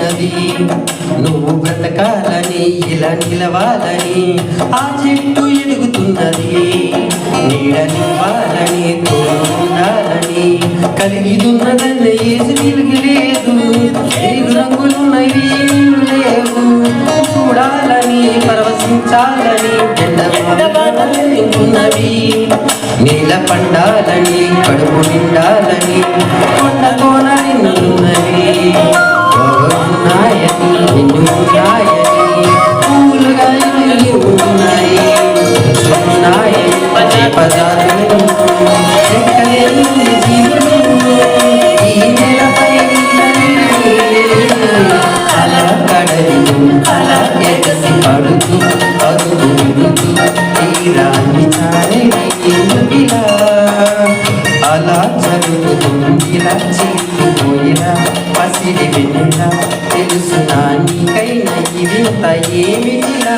ఉన్నది. నువ్వు బ్రతకాలని ఇలా నిలవాలని ఆ చెట్టు ఎదుగుతున్నది. నీడనివ్వాలని తోడుండాలని కలిగిదున్నదన్న ఏసు వెలుగు లేదు. ఏడు రంగులున్నవి లేవు. చూడాలని పరవశించాలని ఉన్నవి. నీల పండాలని కడుపు నిండాలని కొండ కోన నిన్నున్నవి. ఉన్నాయని నిన్నున్నాయని పూలుగా ఉన్నాయి. ఉన్నాయని పదాలు ఈ నెలపై అలా కడలిను అలా ఎగసి పడుతూ అదుగుతూ తీరాన్ని చారిలా అలా జరుగుతుందిలా చీలిపోయినా పసిడి వెనులా తెలుసు నానికైనా ఇవింత ఏమిటిలా.